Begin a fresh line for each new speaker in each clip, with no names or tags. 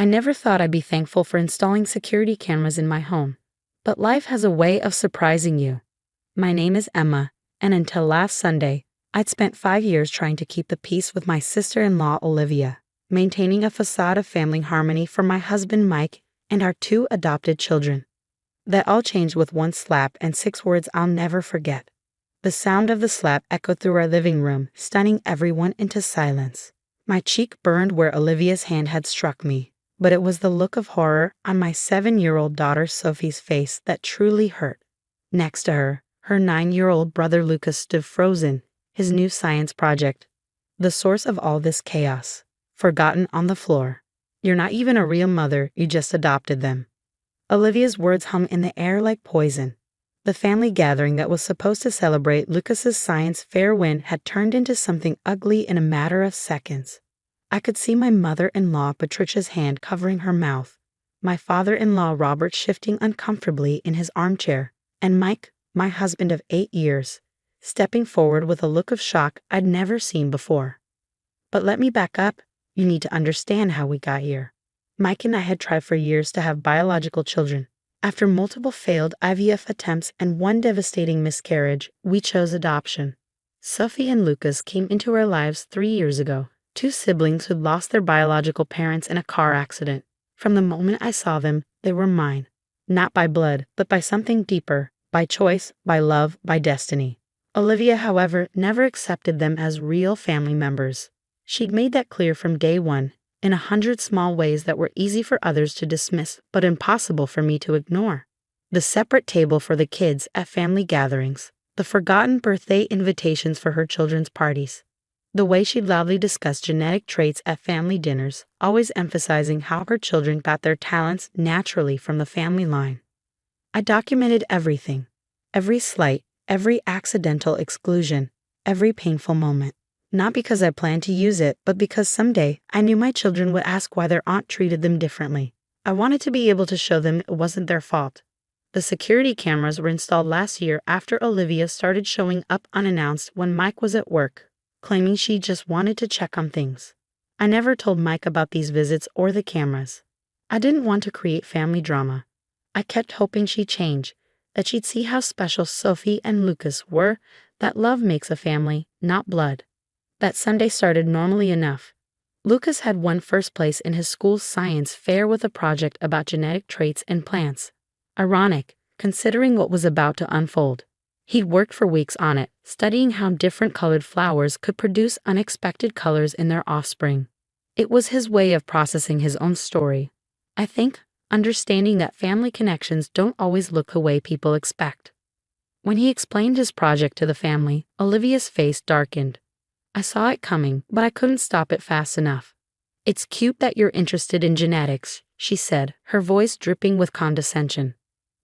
I never thought I'd be thankful for installing security cameras in my home. But life has a way of surprising you. My name is Emma, and until last Sunday, I'd spent 5 years trying to keep the peace with my sister-in-law Olivia, maintaining a facade of family harmony for my husband Mike and our 2 adopted children. That all changed with one slap and 6 words I'll never forget. The sound of the slap echoed through our living room, stunning everyone into silence. My cheek burned where Olivia's hand had struck me, but it was the look of horror on my 7-year-old daughter Sophie's face that truly hurt. Next to her, her 9-year-old brother Lucas stood frozen, his new science project, the source of all this chaos, forgotten on the floor. You're not even a real mother, you just adopted them. Olivia's words hung in the air like poison. The family gathering that was supposed to celebrate Lucas's science fair win had turned into something ugly in a matter of seconds. I could see my mother-in-law Patricia's hand covering her mouth, my father-in-law Robert shifting uncomfortably in his armchair, and Mike, my husband of 8 years, stepping forward with a look of shock I'd never seen before. But let me back up. You need to understand how we got here. Mike and I had tried for years to have biological children. After multiple failed IVF attempts and 1 devastating miscarriage, we chose adoption. Sophie and Lucas came into our lives 3 years ago, 2 siblings who'd lost their biological parents in a car accident. From the moment I saw them, they were mine. Not by blood, but by something deeper, by choice, by love, by destiny. Olivia, however, never accepted them as real family members. She'd made that clear from day one, in 100 small ways that were easy for others to dismiss but impossible for me to ignore. The separate table for the kids at family gatherings, the forgotten birthday invitations for her children's parties, the way she'd loudly discuss genetic traits at family dinners, always emphasizing how her children got their talents naturally from the family line. I documented everything, every slight, every accidental exclusion, every painful moment. Not because I planned to use it, but because someday I knew my children would ask why their aunt treated them differently. I wanted to be able to show them it wasn't their fault. The security cameras were installed last year after Olivia started showing up unannounced when Mike was at work, claiming she just wanted to check on things. I never told Mike about these visits or the cameras. I didn't want to create family drama. I kept hoping she'd change, that she'd see how special Sophie and Lucas were, that love makes a family, not blood. That Sunday started normally enough. Lucas had won first place in his school's science fair with a project about genetic traits in plants. Ironic, considering what was about to unfold. He'd worked for weeks on it, studying how different colored flowers could produce unexpected colors in their offspring. It was his way of processing his own story. I think, understanding that family connections don't always look the way people expect. When he explained his project to the family, Olivia's face darkened. I saw it coming, but I couldn't stop it fast enough. "It's cute that you're interested in genetics," she said, her voice dripping with condescension.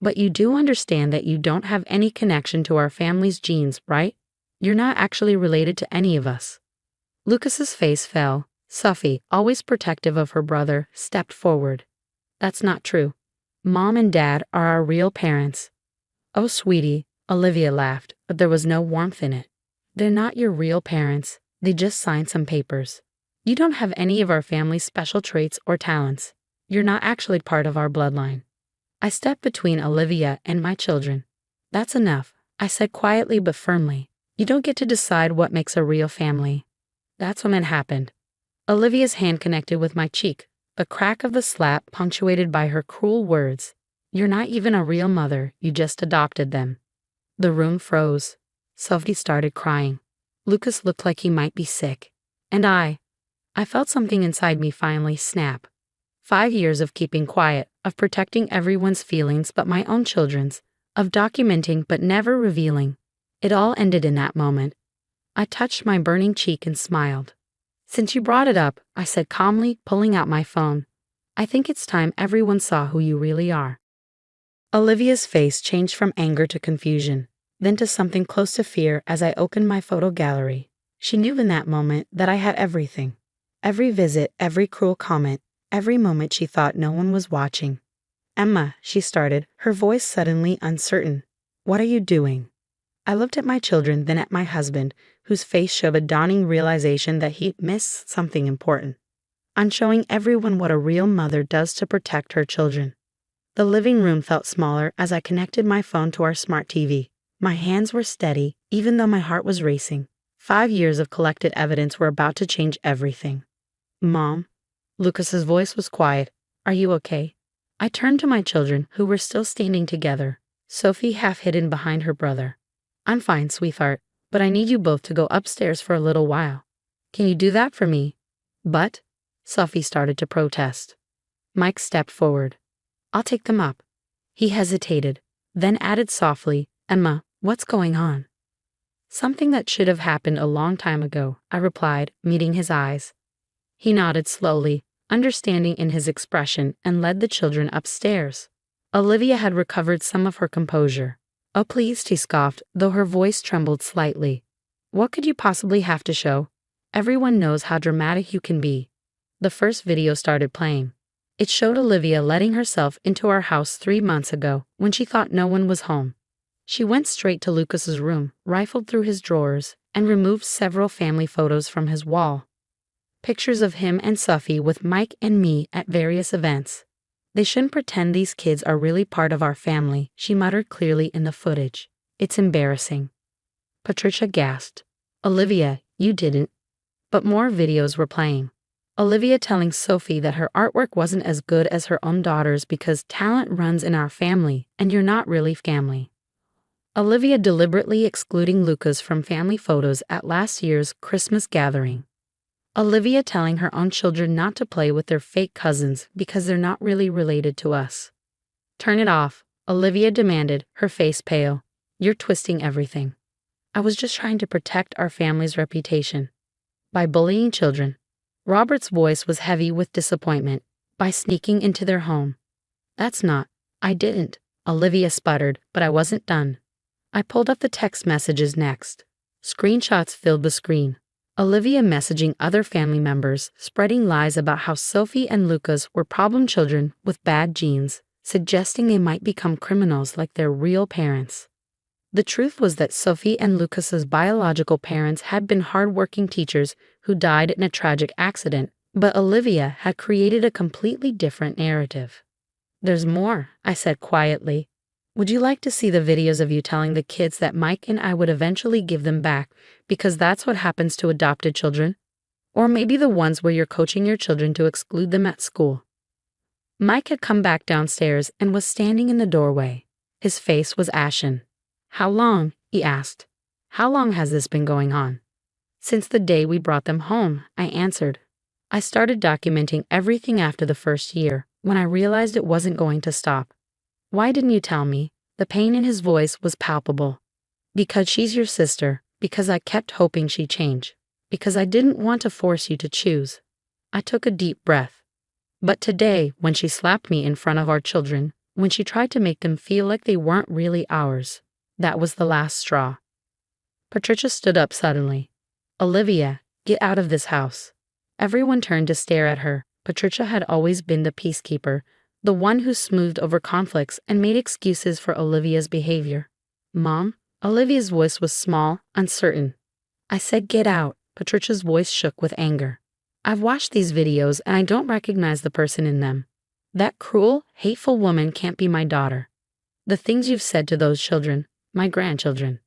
"But you do understand that you don't have any connection to our family's genes, right? You're not actually related to any of us." Lucas's face fell. Sophie, always protective of her brother, stepped forward. "That's not true. Mom and Dad are our real parents." "Oh, sweetie," Olivia laughed, but there was no warmth in it. "They're not your real parents. They just signed some papers. You don't have any of our family's special traits or talents. You're not actually part of our bloodline." I stepped between Olivia and my children. "That's enough," I said quietly but firmly. "You don't get to decide what makes a real family." That's when it happened. Olivia's hand connected with my cheek, the crack of the slap punctuated by her cruel words. "You're not even a real mother, you just adopted them." The room froze. Sophie started crying. Lucas looked like he might be sick. And I felt something inside me finally snap. 5 years of keeping quiet, of protecting everyone's feelings but my own children's, of documenting but never revealing. It all ended in that moment. I touched my burning cheek and smiled. "Since you brought it up," I said calmly, pulling out my phone, "I think it's time everyone saw who you really are." Olivia's face changed from anger to confusion, then to something close to fear as I opened my photo gallery. She knew in that moment that I had everything. Every visit, every cruel comment, every moment she thought no one was watching. "Emma," she started, her voice suddenly uncertain. "What are you doing?" I looked at my children, then at my husband, whose face showed a dawning realization that he'd missed something important. on showing everyone what a real mother does to protect her children. The living room felt smaller as I connected my phone to our smart TV. My hands were steady, even though my heart was racing. 5 years of collected evidence were about to change everything. Mom? Lucas's voice was quiet. Are you okay? I turned to my children, who were still standing together, Sophie half hidden behind her brother. I'm fine, sweetheart, but I need you both to go upstairs for a little while. Can you do that for me? But, Sophie started to protest. Mike stepped forward. I'll take them up. He hesitated, then added softly, Emma, what's going on? Something that should have happened a long time ago, I replied, meeting his eyes. He nodded slowly, understanding in his expression, and led the children upstairs. Olivia had recovered some of her composure. Oh, please, she scoffed, though her voice trembled slightly. What could you possibly have to show? Everyone knows how dramatic you can be. The first video started playing. It showed Olivia letting herself into our house 3 months ago, when she thought no one was home. She went straight to Lucas's room, rifled through his drawers, and removed several family photos from his wall. Pictures of him and Sophie with Mike and me at various events. They shouldn't pretend these kids are really part of our family, she muttered clearly in the footage. It's embarrassing. Patricia gasped. Olivia, you didn't. But more videos were playing. Olivia telling Sophie that her artwork wasn't as good as her own daughter's because talent runs in our family, and you're not really family. Olivia deliberately excluding Lucas from family photos at last year's Christmas gathering. Olivia telling her own children not to play with their fake cousins because they're not really related to us. Turn it off, Olivia demanded, her face pale. You're twisting everything. I was just trying to protect our family's reputation. By bullying children. Robert's voice was heavy with disappointment. By sneaking into their home. That's not. I didn't, Olivia sputtered, but I wasn't done. I pulled up the text messages next. Screenshots filled the screen. Olivia messaging other family members, spreading lies about how Sophie and Lucas were problem children with bad genes, suggesting they might become criminals like their real parents. The truth was that Sophie and Lucas's biological parents had been hard-working teachers who died in a tragic accident, but Olivia had created a completely different narrative. There's more, I said quietly. Would you like to see the videos of you telling the kids that Mike and I would eventually give them back because that's what happens to adopted children? Or maybe the ones where you're coaching your children to exclude them at school? Mike had come back downstairs and was standing in the doorway. His face was ashen. How long? He asked. How long has this been going on? Since the day we brought them home, I answered. I started documenting everything after the first year, when I realized it wasn't going to stop. Why didn't you tell me? The pain in his voice was palpable. Because she's your sister, because I kept hoping she'd change, because I didn't want to force you to choose. I took a deep breath. But today, when she slapped me in front of our children, when she tried to make them feel like they weren't really ours, that was the last straw. Patricia stood up suddenly. Olivia, get out of this house. Everyone turned to stare at her. Patricia had always been the peacekeeper, the one who smoothed over conflicts and made excuses for Olivia's behavior. Mom? Olivia's voice was small, uncertain. I said get out. Patricia's voice shook with anger. I've watched these videos and I don't recognize the person in them. That cruel, hateful woman can't be my daughter. The things you've said to those children, my grandchildren.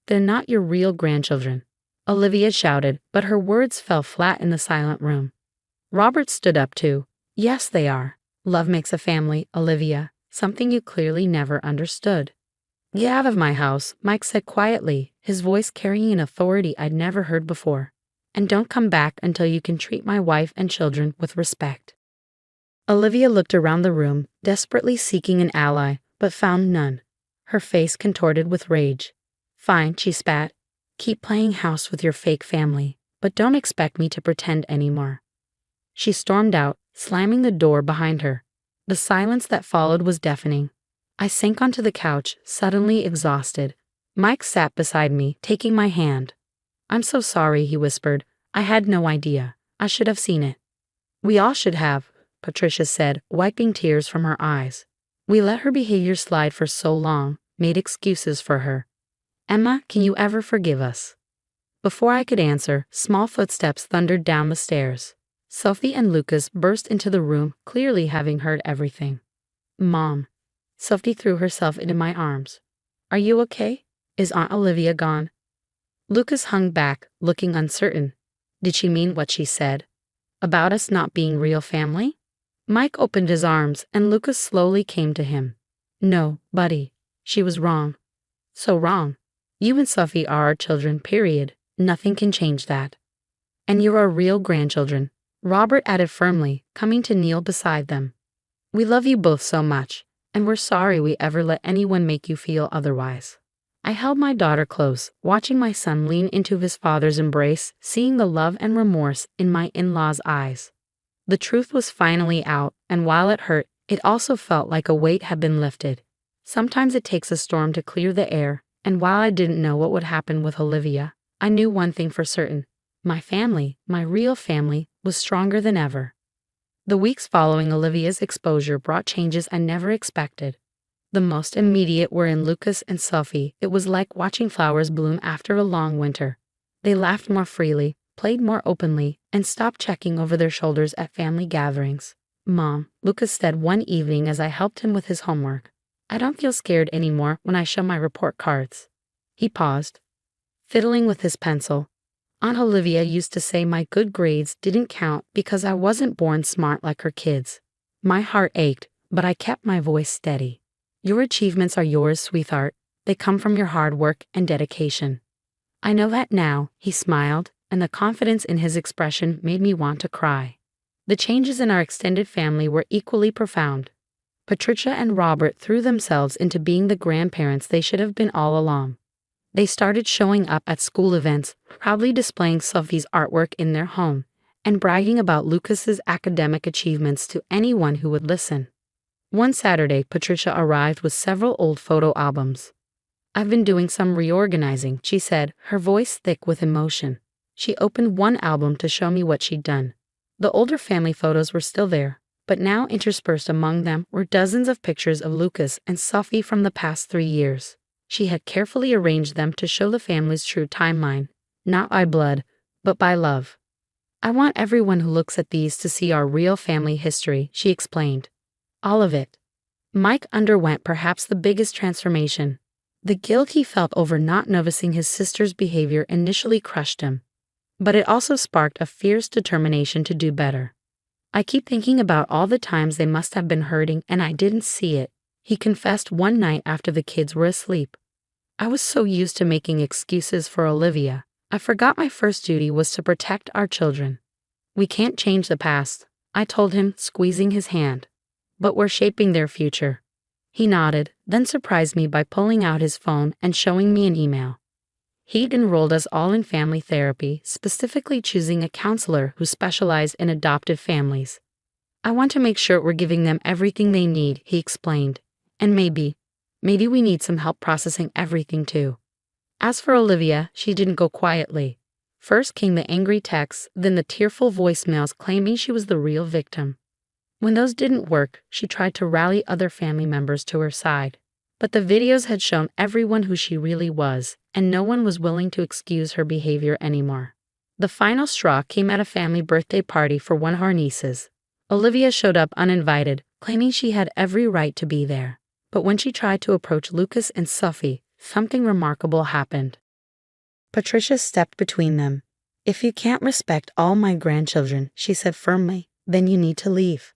They're not your real grandchildren. Olivia shouted, but her words fell flat in the silent room. Robert stood up too. Yes, they are. Love makes a family, Olivia, something you clearly never understood. Get out of my house, Mike said quietly, his voice carrying an authority I'd never heard before. And don't come back until you can treat my wife and children with respect. Olivia looked around the room, desperately seeking an ally, but found none. Her face contorted with rage. Fine, she spat. Keep playing house with your fake family, but don't expect me to pretend anymore. She stormed out, slamming the door behind her. The silence that followed was deafening. I sank onto the couch, suddenly exhausted. Mike sat beside me, taking my hand. I'm so sorry, he whispered. I had no idea. I should have seen it. We all should have, Patricia said, wiping tears from her eyes. We let her behavior slide for so long, made excuses for her. Emma, can you ever forgive us? Before I could answer, small footsteps thundered down the stairs. Sophie and Lucas burst into the room, clearly having heard everything. Mom. Sophie threw herself into my arms. Are you okay? Is Aunt Olivia gone? Lucas hung back, looking uncertain. Did she mean what she said? About us not being real family? Mike opened his arms, and Lucas slowly came to him. No, buddy. She was wrong. So wrong. You and Sophie are our children, period. Nothing can change that. And you're our real grandchildren, Robert added firmly, coming to kneel beside them. We love you both so much, and we're sorry we ever let anyone make you feel otherwise. I held my daughter close, watching my son lean into his father's embrace, seeing the love and remorse in my in-laws' eyes. The truth was finally out, and while it hurt, it also felt like a weight had been lifted. Sometimes it takes a storm to clear the air, and while I didn't know what would happen with Olivia, I knew one thing for certain. My family, my real family, was stronger than ever. The weeks following Olivia's exposure brought changes I never expected. The most immediate were in Lucas and Sophie. It was like watching flowers bloom after a long winter. They laughed more freely, played more openly, and stopped checking over their shoulders at family gatherings. Mom, Lucas said one evening as I helped him with his homework. I don't feel scared anymore when I show my report cards. He paused, fiddling with his pencil. Aunt Olivia used to say my good grades didn't count because I wasn't born smart like her kids. My heart ached, but I kept my voice steady. Your achievements are yours, sweetheart. They come from your hard work and dedication. I know that now, he smiled, and the confidence in his expression made me want to cry. The changes in our extended family were equally profound. Patricia and Robert threw themselves into being the grandparents they should have been all along. They started showing up at school events, proudly displaying Sophie's artwork in their home, and bragging about Lucas's academic achievements to anyone who would listen. One Saturday, Patricia arrived with several old photo albums. I've been doing some reorganizing, she said, her voice thick with emotion. She opened one album to show me what she'd done. The older family photos were still there, but now interspersed among them were dozens of pictures of Lucas and Sophie from the past 3 years. She had carefully arranged them to show the family's true timeline, not by blood, but by love. I want everyone who looks at these to see our real family history, she explained. All of it. Mike underwent perhaps the biggest transformation. The guilt he felt over not noticing his sister's behavior initially crushed him. But it also sparked a fierce determination to do better. I keep thinking about all the times they must have been hurting and I didn't see it, he confessed one night after the kids were asleep. I was so used to making excuses for Olivia, I forgot my first duty was to protect our children. We can't change the past, I told him, squeezing his hand. But we're shaping their future. He nodded, then surprised me by pulling out his phone and showing me an email. He'd enrolled us all in family therapy, specifically choosing a counselor who specialized in adoptive families. I want to make sure we're giving them everything they need, he explained. And maybe we need some help processing everything too. As for Olivia, she didn't go quietly. First came the angry texts, then the tearful voicemails claiming she was the real victim. When those didn't work, she tried to rally other family members to her side. But the videos had shown everyone who she really was, and no one was willing to excuse her behavior anymore. The final straw came at a family birthday party for one of our nieces. Olivia showed up uninvited, claiming she had every right to be there. But when she tried to approach Lucas and Sophie, something remarkable happened. Patricia stepped between them. If you can't respect all my grandchildren, she said firmly, then you need to leave.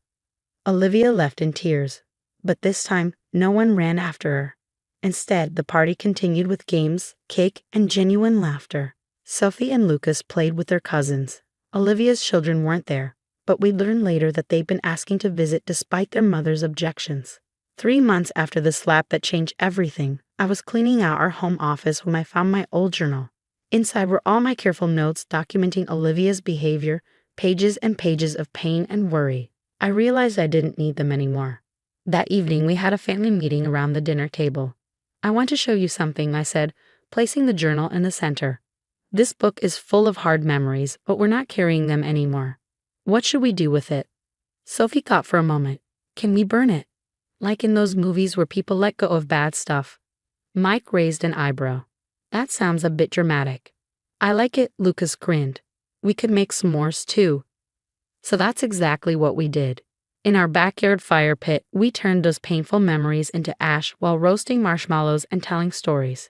Olivia left in tears, but this time no one ran after her. Instead, the party continued with games, cake, and genuine laughter. Sophie and Lucas played with their cousins. Olivia's children weren't there, but we learned later that they'd been asking to visit despite their mother's objections. 3 months after the slap that changed everything, I was cleaning out our home office when I found my old journal. Inside were all my careful notes documenting Olivia's behavior, pages and pages of pain and worry. I realized I didn't need them anymore. That evening we had a family meeting around the dinner table. I want to show you something, I said, placing the journal in the center. This book is full of hard memories, but we're not carrying them anymore. What should we do with it? Sophie thought for a moment. Can we burn it? Like in those movies where people let go of bad stuff. Mike raised an eyebrow. That sounds a bit dramatic. I like it, Lucas grinned. We could make s'mores too. So that's exactly what we did. In our backyard fire pit, we turned those painful memories into ash while roasting marshmallows and telling stories.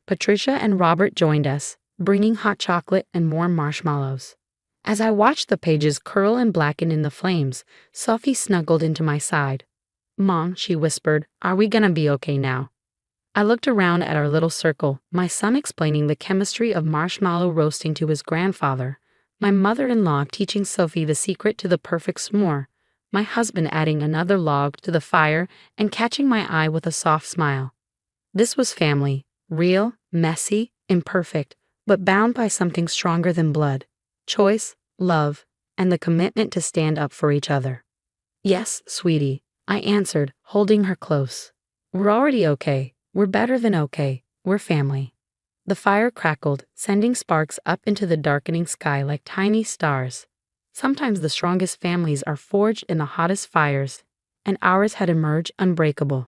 Patricia and Robert joined us, bringing hot chocolate and warm marshmallows. As I watched the pages curl and blacken in the flames, Sophie snuggled into my side. "Mom," she whispered, "are we gonna be okay now?" I looked around at our little circle, my son explaining the chemistry of marshmallow roasting to his grandfather, my mother-in-law teaching Sophie the secret to the perfect s'more, my husband adding another log to the fire and catching my eye with a soft smile. This was family, real, messy, imperfect, but bound by something stronger than blood: choice, love, and the commitment to stand up for each other. "Yes, sweetie," I answered, holding her close. "We're already okay. We're better than okay. We're family." The fire crackled, sending sparks up into the darkening sky like tiny stars. Sometimes the strongest families are forged in the hottest fires, and ours had emerged unbreakable.